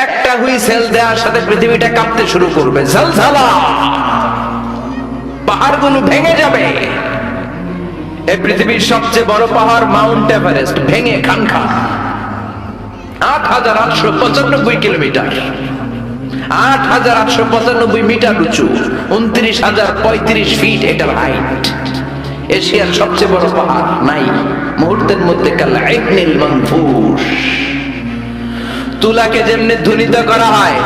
একটা হুইসেল দেওয়ার সাথে পৃথিবীটা কাঁপতে শুরু করবে, ঝলঝলা, পাহাড়গুলো ভেঙে যাবে। এই পৃথিবীর সবচেয়ে বড় পাহাড় মাউন্ট এভারেস্ট ভেঙে খান খান। ৮,৮৯৫ কিলোমিটার, ৮,৮৯৫ মিটার উঁচু, ২৯,০৩৫ ফিট এটার হাইট। এশিয়ার সবচেয়ে বড় পাহাড় নাই মুহূর্তের মধ্যে কাল-আইনিল মানফুশ। তুলাকে যেমনি ধ্বনিত করা হয়,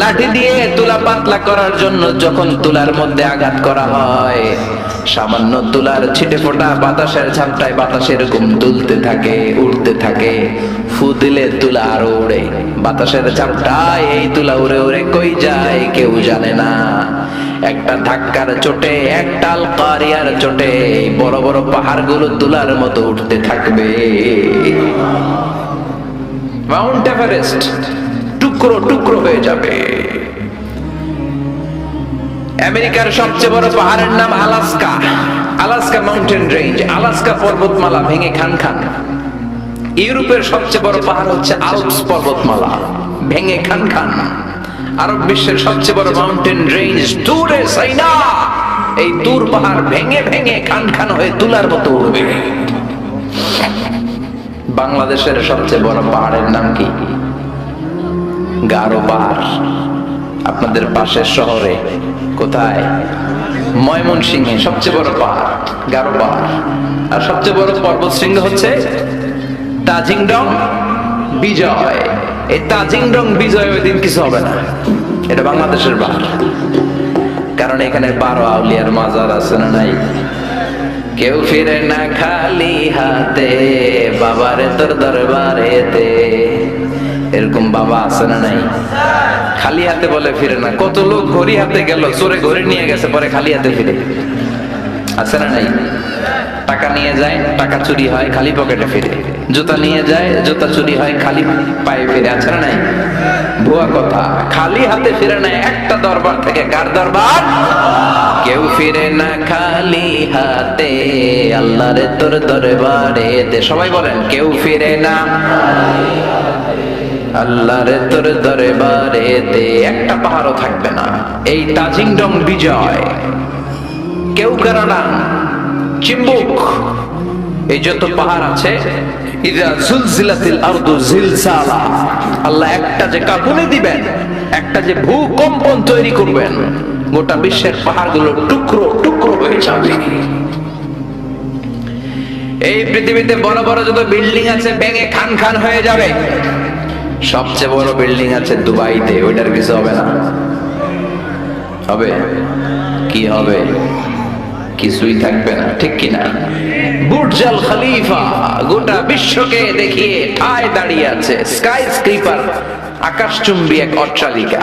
লাঠি দিয়ে তুলা পাতলা করার জন্য যখন তুলার মধ্যে আঘাত করা হয়, সামান্য তুলার ছিটে ফোটা বাতাসের ঝাপটায় বাতাস এরকম দুলতে থাকে, উড়তে থাকে। ফু দিলে তুলা আরো উড়ে, বাতাসের ঝাপটায় এই তুলা উড়ে উড়ে কই যায় কেউ জানে না। একটা ধাক্কার চোটে, একটা আল কারিয়ার চোটে বড় বড় পাহাড়গুলো তুলার মতো উঠতে থাকবে। মাউন্ট এভারেস্ট টুকরো টুকরো হয়ে যাবে। আমেরিকার সবচেয়ে বড় পাহাড়ের নাম Alaska, Alaska mountain range, Alaska পর্বতমালা ভেঙে খান খান। ইউরোপের সবচেয়ে বড় পাহাড় হচ্ছে আল্পস পর্বতমালা, ভেঙে খান খান। আরব বিশ্বের সবচেয়ে বড় মাউন্টেন রেঞ্জ তুরে সাইনা, এই তুর পাহাড় ভেঙে ভেঙে খান খান হয়ে তুলার মতো উঠবে। বাংলাদেশের সবচেয়ে বড় পাহাড়ের নাম কি? গারো পাহাড়। আপনাদের পাশের শহরে কোথায়? ময়মনসিংহে সবচেয়ে বড় পাহাড় গারো পাহাড়। আর সবচেয়ে বড় পর্বত শৃঙ্গ হচ্ছে তাজিংডং বিজয়। এই তাজিংডং বিজয় ওই দিন কিছু হবে না, এটা বাংলাদেশের পাহাড়। কারণ এখানে 12 আউলিয়ার মাজার আছে না নাই? কেউ ফিরে না খালি হাতে, বাবারে তোর দরবারেতে, এরকম বাবা আছে না নাই? খালি হাতে বলে ফিরে না। কত লোক ঘড়ি হাতে গেল, চোরে ঘড়ি নিয়ে গেছে, পরে খালি হাতে ফিরে, আছে না নাই? টাকা নিয়ে যায়, টাকা চুরি হয়, খালি পকেটে ফিরে। জুতা নিয়ে যায়, জুতা চুরি হয়, খালি পায়ে ফিরে, আছে না নাই? ভুয়া কথা, খালি হাতে ফিরে না একটা দরবার থেকে। কার দরবার? কেউ ফিরে না খালি হাতে, আল্লাহরে তোর দরবারেতে। সবাই বলেন, কেউ ফিরে না আল্লাহরে তোর দরবারেতে। একটা পাহাড়ও থাকবে না। এই তাজিংডং বিজয়, কেওক্রাডাং, চিম্বুক, এই যত পাহাড় আছে, ইযা যুলজিলাতিল আরদু জিলজালা, আল্লাহ একটা যে কাঁপুনি দিবেন, একটা যে ভূকম্পন তৈরি করবেন, গোটা বিশ্বের পাহাড়গুলো টুকরো টুকরো হয়ে যাবে। এই পৃথিবীতে বড় বড় যত বিল্ডিং আছে ভেঙে খান খান হয়ে যাবে। সবচেয়ে বড় বিল্ডিং আছে দুবাইতে, ওইটার কিছু হবে না? হবে? কি হবে? কিছুই থাকবে না, ঠিক কিনা? বুর্জ আল খলিফা গোটা বিশ্বকে দেখিয়ে ঠায় দাঁড়িয়ে আছে। স্কাই স্ক্রিপার, আকাশচুম্বী এক অট্টালিকা,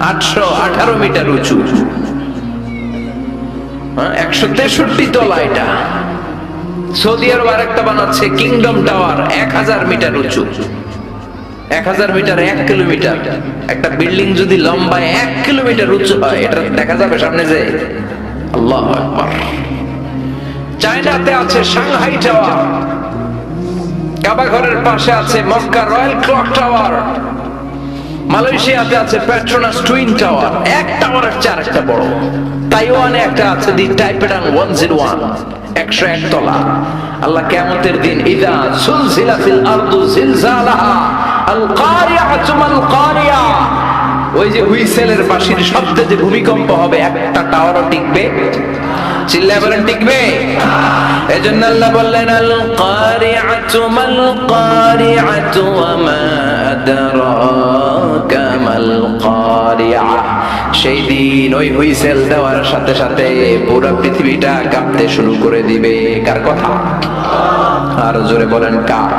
818 মিটার উঁচু, 163 তলা। এটা সৌদি আরব আরেকটা বানাচ্ছে, কিংডম টাওয়ার, 1000 মিটার উঁচু। 1000 মিটার 1 কিলোমিটার। একটা বিল্ডিং যদি লম্বায় 1 কিলোমিটার উঁচু হয়, এটা দেখা যাবে সামনে যে? আল্লাহু আকবার। চায়নাতে আছে সাংহাই টাওয়ার, কাবা ঘরের পাশে আছে মক্কা রয়্যাল ক্লক টাওয়ার, মালয়েশিয়াতে আছে পেট্রোনাস টুইন টাওয়ার, এক টাওয়ারের চেয়ে আরেকটা বড়। তাইওয়ানে একটা আছে দি টাইপেডাং 101, 101 তলা। আল্লাহ কিয়ামতের দিন ইযা যুলজিলাতিল আরদু জিলজালাহা আল কারিআতু মাল কারিআ, ওই যে হুইসেলের বাঁশির শব্দে যে ভূমিকম্প হবে, একটা টাওয়ারও টিকবে? চিল্লায় বলেন, টিকবে? এজন্য আল্লাহ বললেন, আল কারিআতু মাল কারিআতু ওয়া মা আদরাকা মাল কারিআ। সেই দিন ওই হুইসেল দেওয়ার সাথে সাথে পুরো পৃথিবীটা কাঁপতে শুরু করে দিবে। কার কথা? আর জোরে বলেন, কার?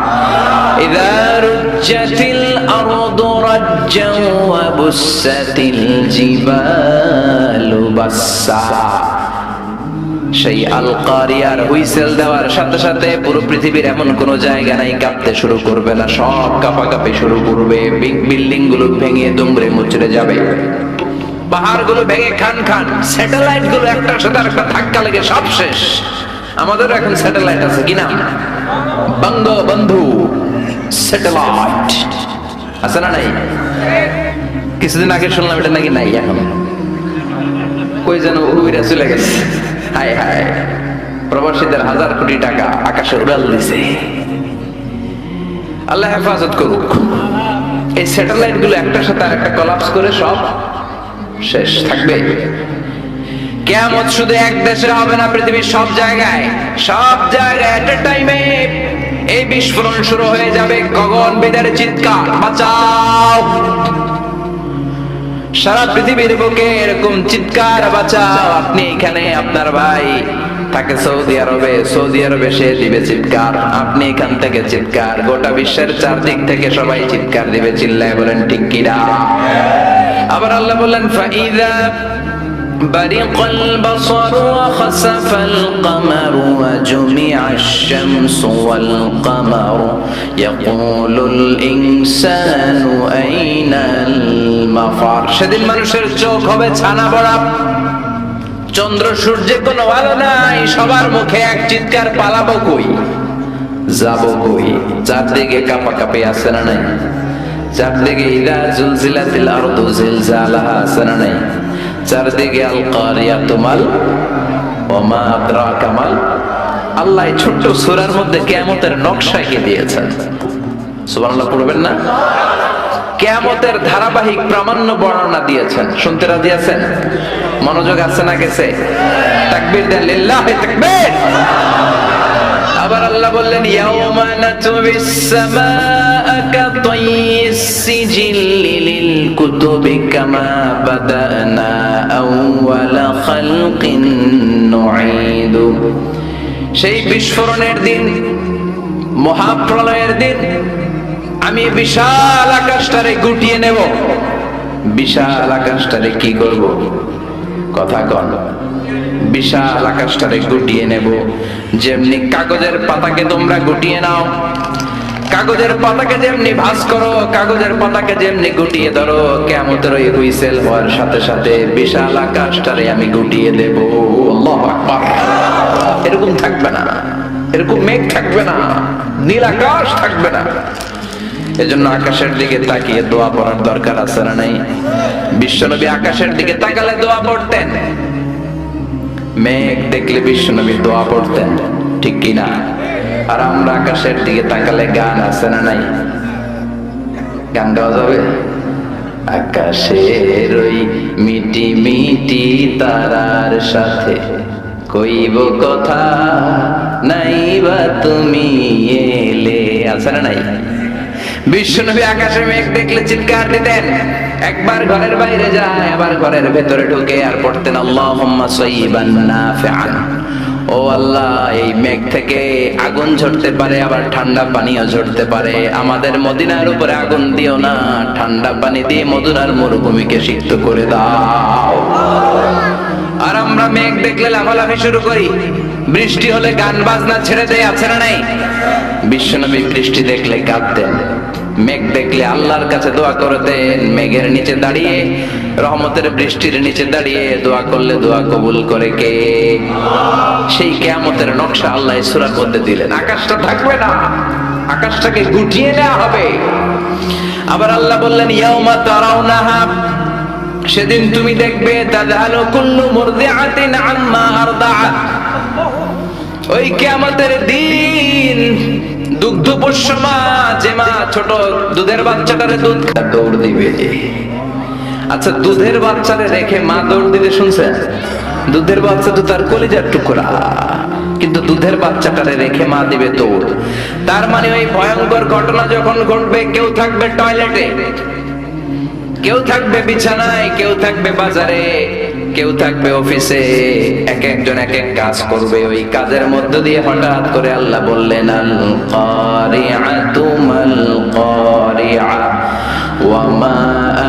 ইযা রুজ্জাতিল আরদু রাজ্জান ওয়া বুসাতিল জিবালু বাসসা। সেই আল কারিয়ার হুইসেল দেওয়ার সাথে সাথে পুরো পৃথিবীর এমন কোন জায়গা নাই কাঁপতে শুরু করবে না, সব কাঁপাকাঁপি শুরু করবে। বিল্ডিং গুলো ভেঙে দুমড়ে মুচড়ে যাবে, পাহাড়গুলো ভেঙে খান খান, স্যাটেলাইট গুলো একটার সাথে আরেকটা ধাক্কা লেগে সব শেষ। আমাদের এখন স্যাটেলাইট আছে কিনা? বঙ্গবন্ধু স্যাটেলাইট, আছে না নাই? কিছুদিন আগে শুনলাম এটা নাকি নাই এখন, কই যেন উইরা চলে গেছে। হায় হায়, প্রবাসীদের হাজার কোটি টাকা আকাশে উড়াল দিছে। আল্লাহ হেফাজত করুক। এই স্যাটেলাইট গুলো একটার সাথে আর একটা কলাপস করে সব শেষ থাকবে। কিয়ামত শুধু এক দেশে হবে না, পৃথিবীর সব জায়গায় এট এ টাইমে এই বিস্ফোরণ শুরু হয়ে যাবে। গগনবিদের চিৎকার, বাঁচাও! সারা পৃথিবীর বুকে এরকম চিৎকার, বাঁচাও! আপনি এখানে, আপনার ভাই থাকে সৌদি আরবে, সে দিবে চিৎকার। আপনি এখান থেকে চিৎকার, গোটা বিশ্বের চারদিক থেকে সবাই চিৎকার দিবে। চিল্লায় বলেন ঠিক কিনা? আবার আল্লাহ বললেন ফাইযা বারিকাল বাসারু ওয়া খাসাফাল কামারু ওয়া জুমিআশ শামসু ওয়াল কামারু ইয়াকুলুল ইনসানু আইনাল মাফার। সেদিন মানুষের চোখ হবে ছানা বড়া, চন্দ্র সূর্যে কোনো আলো নাই, সবার মুখে এক চিৎকার, পালাবো কই, যাবো কই? চারদিকে কাঁপাকাঁপি আছে না নাই? চারদিকে ইদা জুলজিলাতিল আরদু জিলজালাহা আছে না নাই? চারদিকে আল কারিয়াতু মাল ওয়া মা আদরাকা মাল। আল্লাহ এই ছোট্ট সূরার মধ্যে কিয়ামতের নকশা এঁকে দিয়েছেন। সুবহানাল্লাহ পড়বেন না? কিয়ামতের ধারাবাহিক প্রামাণ্য বর্ণনা দিয়েছেন। শুনতে রাজি আছেন? মনোযোগ আছে না গেছে? তাকবীর দেন, লিল্লাহি তাকবীর। আবার আল্লাহ বললেন ইয়াউমা নাতবিস সামাআ কাতাইয়িস সিজিল্লি লিল কুতুবি কামা বাদানা আউওয়ালা খালকিন নুঈদু। সেই বিস্ফোরণের দিন, মহাপ্রলয়ের দিন, আমি বিশাল আকাশটারে গুটিয়ে নেব। বিশাল আকাশটারে কি করব? কথা কন। বিশাল আকাশটারে গুটিয়ে নেব। যেমনি কাগজের পাতাকে তোমরা গুটিয়ে নাও, কাগজের পাতাকে যেমনি ভাঁজ করো, কাগজের পাতাকে যেমনি গুটিয়ে ধরো, কিয়ামতের ওই হুইসেল হওয়ার সাথে সাথে বিশাল আকাশটারে আমি গুটিয়ে দেব। আল্লাহু আকবার। এরকম থাকবে না, এরকম মেঘ থাকবে না, নীল আকাশ থাকবে না। এজন্য আকাশের দিকে তাকিয়ে দোয়া পড়ার দরকার আছে না নাই? বিশ্বনবী আকাশের দিকে তাকালে দোয়া পড়তেন। মেঘ দেখলে বিশ্বনবী দোয়া পড়তেন, ঠিক কিনা? আর আমরা আকাশের দিকে তাকালে গান আছে না নাই? গান গাওয়া যাবে? আকাশের ওই মিটি মিটি তারার সাথে কইব কথা, নাইবা তুমি এলে, আছে না নাই? বিশ্বনবী আকাশে মেঘ দেখলে চিৎকার দিতেন। একবার ঘরের বাইরে যায়, আবার ঘরের ভেতরে ঢুকে আর পড়তেন আল্লাহুম্মা সাইয়্যিবান নাফিআন। ও আল্লাহ, এই মেঘ থেকে আগুন ঝরতে পারে, আবার ঠান্ডা পানিও ঝরতে পারে। আমাদের মদিনার উপরে আগুন দিও না, ঠান্ডা পানি দিয়ে মদিনার মরুভূমিকে সিক্ত করে দাও। আর আমরা মেঘ দেখলে লাফালাফি শুরু করি, বৃষ্টি হলে গান বাজনা ছেড়ে দেয়, আছে না নাই? বিশ্বনবী বৃষ্টি দেখলে কাঁদতেন, মেঘ দেখলে আল্লাহর কাছে দোয়া করতেন। মেঘের নিচে দাঁড়িয়ে, রহমতের বৃষ্টির নিচে দাঁড়িয়ে দোয়া করলে দোয়া কবুল করে কে? সেই কিয়ামতের নকশা আল্লাহ সূরার মধ্যে দিলেন। আকাশটা থাকবে না, আকাশটাকে গুটিয়ে নেওয়া হবে। আবার আল্লাহ বললেন ইয়াউমা তারাউনাহা, সেদিন তুমি দেখবে তাযালু কুল্লু মুরদিআতিন আম্মা আরদাআত। ওই কিয়ামতের দিন দুগ্ধপোষ্য মা, যে মা ছোট দুধের বাচ্চাটারে দুধ দৌড় দিবে। আচ্ছা, দুধের বাচ্চারে রেখে মা দৌড় দিতে শুনছেন? দুধের বাচ্চা তো তার কলিজার টুকরা, কিন্তু দুধের বাচ্চাটারে রেখে মা দিবে দৌড়। তার মানে ওই ভয়ঙ্কর ঘটনা যখন ঘটবে, কেউ থাকবে টয়লেটে, কেউ থাকবে বিছানায়, কেউ থাকবে বাজারে, কেউ থাকবে অফিসে। এক একজন এক এক কাজ করবে। ওই কাজের মধ্য দিয়ে হঠাৎ করে আল্লাহ বললেন আল কারিআতু মাল কারিআ ওয়া মা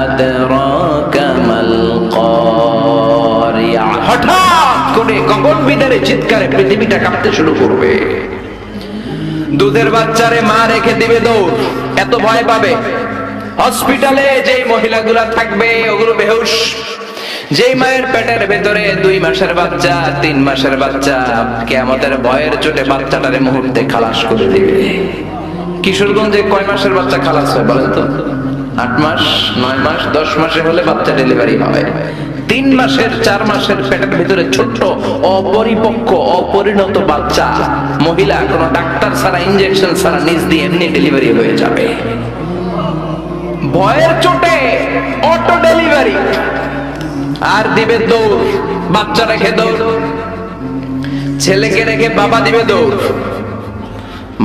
আদরাকা মাল কারিআ। হঠাৎ করে গগনবিদারে চিৎকারে পৃথিবীটা কাঁপতে শুরু করবে। দুধের বাচ্চারে মা রেখে দিবে দৌড়, এত ভয় পাবে। হসপিটালে যেই মহিলাগুলা থাকবে ওগুলো বেহুশ। যেই মায়ের পেটের ভেতরে 2 মাসের বাচ্চা, 3 মাসের বাচ্চা, কিয়ামতের ভয়ের চোটে বাচ্চাটারে মুহূর্তে খালাস করে দিবে। কিশোরগঞ্জে কয় মাসের বাচ্চা খালাস হয় বলেন তো? 8 মাস, 9 মাস, 10 মাসে হলে বাচ্চা ডেলিভারি হয়। 3 মাসের 4 মাসের পেটের ভিতরে ছোট্ট অপরিপক্ক অপরিণত বাচ্চা মহিলা কোনো ডাক্তার ছাড়া ইনজেকশন ছাড়া নিজ দিয়ে এমনি ডেলিভারি হয়ে যাবে। ভয়ের চোটে অটো ডেলিভারি, আর দিবে দৌড়, বাচ্চা রেখে দৌড়, ছেলেকে রেখে বাবা দিবে দৌড়,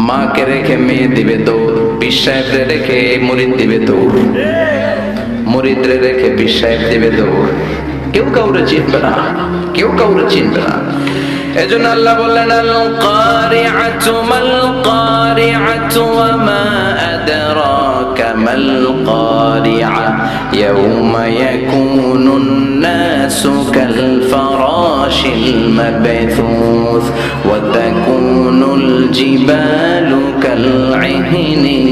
মাকে রেখে মেয়ে দিবে দৌড়, পীর সাহেবরে রেখে মুরিদ দিবে দৌড়, মুরিদরে রেখে পীর সাহেব দিবে দৌড়। কেউ কাউরে চিনবে না, কেউ কাউরে চিনবে না। এজন্য আল্লাহ বললেন আল কারিআতু মাল কারিআতু ওয়া মা আদরাকা মাল কারিআ ইয়াউমা ইয়াকুনুন নাসু কাল ফারাশিল মাবথুস ওয়া তাকুনুল জিবালু কাল ইহনিল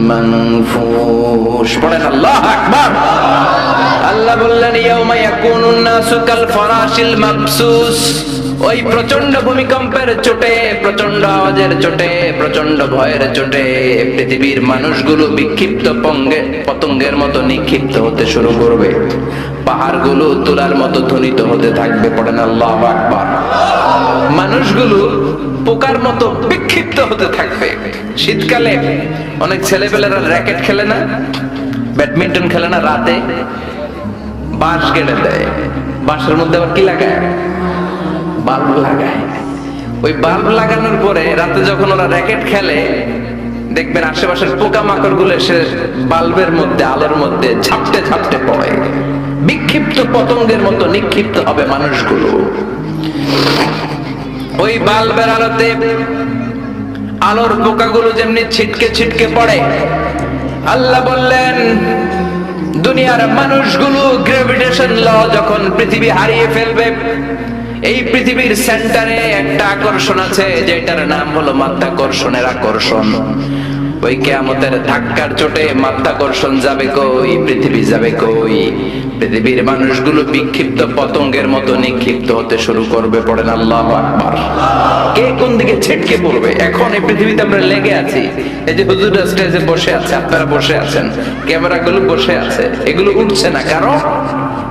মানফুশ। পড়েন আল্লাহু আকবার। আল্লাহ বললেন ইয়াউমা ইয়াকুনুন নাসু কাল ফারাশিল মাবসুস, ওই প্রচন্ড ভূমিকম্পের চোটে, প্রচন্ড আওয়াজের চোটে, প্রচন্ড ভয়ের চোটে পৃথিবীর মানুষগুলো বিক্ষিপ্ত পতঙ্গের মতো নিক্ষিপ্ত হতে শুরু করবে। পাহাড়গুলো তুলার মতো ধ্বনিত হতে থাকবে। পড়েন আল্লাহু আকবার। মানুষগুলো পোকার মতো বিক্ষিপ্ত হতে থাকবে। শীতকালে অনেক ছেলেপেলেরা র্যাকেট খেলে না, ব্যাডমিন্টন খেলে না, রাতে বাঁশ গেড়ে দেয়, বাঁশের মধ্যে আবার কি লাগায়? বাল্ব লাগায়। ওই বাল্ব লাগানোর পরে রাতে যখন ওরা র্যাকেট খেলে দেখবেন আশেপাশের পোকামাকড় গুলো এসে বাল্বের মধ্যে, আলোর মধ্যে ঝাপটে ঝাপটে পড়ে। বিক্ষিপ্ত পতঙ্গের মতো নিক্ষিপ্ত হবে মানুষগুলো। ওই বাল্বের আলোতে আলোর পোকাগুলো যেমনি ছিটকে ছিটকে পড়ে, আল্লাহ বললেন দুনিয়ার মানুষগুলো গ্র্যাভিটেশন ল যখন পৃথিবী হারিয়ে ফেলবে, এই পৃথিবীর সেন্টারে একটা আকর্ষণ আছে যেটার নাম হলো মাধ্যাকর্ষণের আকর্ষণ। ওই কিয়ামতের ধাক্কার চোটে মাধ্যাকর্ষণ যাবে কই, পৃথিবী যাবে কই? পৃথিবীর মানুষগুলো বিক্ষিপ্ত পতঙ্গের মতো নিক্ষিপ্ত হতে শুরু করবে। পড়েন আল্লাহু আকবার। কে কোন দিকে ছিটকে পড়বে? এখন এই পৃথিবীতে আমরা লেগে আছি। এই যে হুজুররা স্টেজে বসে আছে, আপনারা বসে আছেন, ক্যামেরাগুলো বসে আছে, এগুলো উঠছে না, কারণ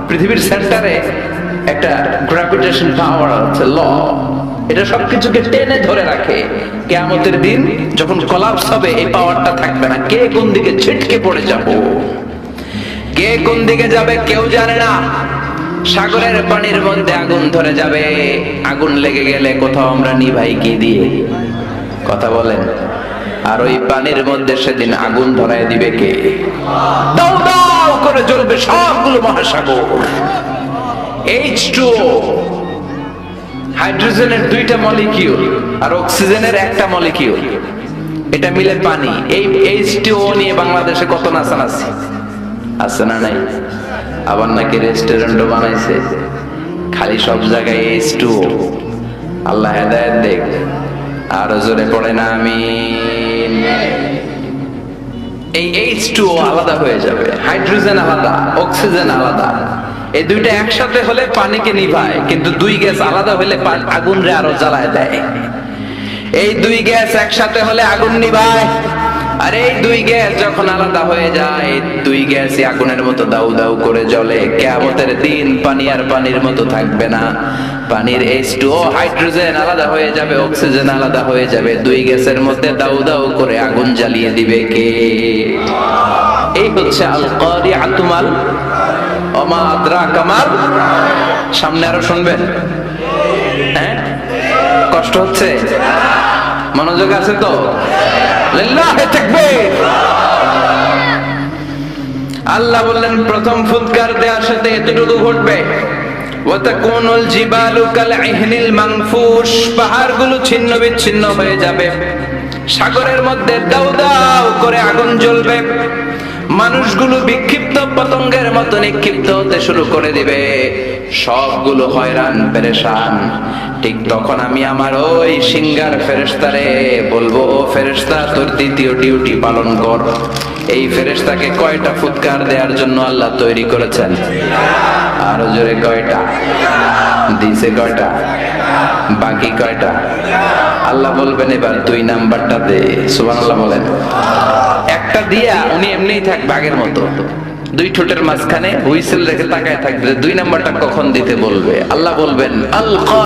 পৃথিবীর সেন্টারে একটা গ্র্যাভিটেশন পাওয়ার আছে, ল, এটা সবকিছুকে টেনে ধরে রাখে। কিয়ামতের দিন যখন কোলাপস হবে এই পাওয়ারটা থাকবে না। কে কোন দিকে ছিটকে পড়ে যাব, কে কোন দিকে যাবে কেউ জানে না। সাগরের পানির মধ্যে আগুন ধরে যাবে, আগুন লেগে গেলে কোথাও আমরা নিভাই কি দিয়ে? কথা বলেন। আর ওই পানির মধ্যে সেদিন আগুন ধরায় দিবে কে? দাও দাও করে জ্বলবে সবগুলো মহাসাগর। H2O, হাইড্রোজেনের 2টা মলিকিউল আর অক্সিজেনের একটা মলিকিউল, এটা মিলে পানি। এই H2O নিয়ে বাংলাদেশে কত নাচানাচি আছে না নাই? আবার নাকি রেস্টুরেন্টও বানাইছে, খালি সব জায়গায় H2O। আল্লাহ হেদায়েত দেখ। আরো জোরে পড়ে না আমিন। এই H2O আলাদা হয়ে যাবে, হাইড্রোজেন আলাদা, অক্সিজেন আলাদা। এই দুইটা একসাথে হলে পানিকে নিভায়, কিন্তু দুই গ্যাস আলাদা হলে আগুন রে আরো জ্বালায় দেয়। এই দুই গ্যাস একসাথে হলে আগুন নিভায়, আর এই দুই গ্যাস যখন আলাদা হয়ে যায়, দুই গ্যাসই আগুনের মতো দাউ দাউ করে জ্বলে। কিয়ামতের দিন পানি আর পানির মতো থাকবে না। পানির H2O হাইড্রোজেন আলাদা হয়ে যাবে, অক্সিজেন আলাদা হয়ে যাবে। দুই গ্যাসের মধ্যে দাউ দাউ করে আগুন জ্বালিয়ে দিবে কে? এই হচ্ছে আল কারিআতু মাল ওমা আদরাকা মাল। সামনে আরো শুনবেন? হ্যাঁ, কষ্ট হচ্ছে? মনোযোগ আছে তো? লিল্লাহি তাকবীর। আল্লাহ বললেন প্রথম ফুৎকার দেওয়ার সাথে এতটুকু ঘটবে, ওয়া তাকুনুল জিবালু কাল ইহনিল মানফুশ, পাহাড়গুলো ছিন্ন বিচ্ছিন্ন হয়ে যাবে, সাগরের মধ্যে দাউ দাউ করে আগুন জ্বলবে, মানুষগুলো বিক্ষিপ্ত পতঙ্গের মতো নিক্ষিপ্ত হতে শুরু করে দিবে, সবগুলো হয়রান পেরেশান। ঠিক তখন আমি আমার ওই সিঙ্গার ফেরেশতারে বলবো, ও ফেরেশতা তোর দ্বিতীয় ডিউটি পালন কর। এই ফেরেশতাকে কয়টা ফুৎকার দেওয়ার জন্য আল্লাহ তৈরি করেছেন? আরো জোরে কয়টা দিছে? কয়টা? বাকি কয়টা? আল্লাহ বলবেন এবার 2 নাম্বারটা দে। সুবহানাল্লাহ বলেন। একটা দিয়া উনি এমনিই থাকবে আগের মতো, 2 ঠোঁটের মাঝখানে হুইসেল রেখে তাকায় থাকবে 2 নাম্বারটা কখন দিতে বলবে। আল্লাহ বলবেন আল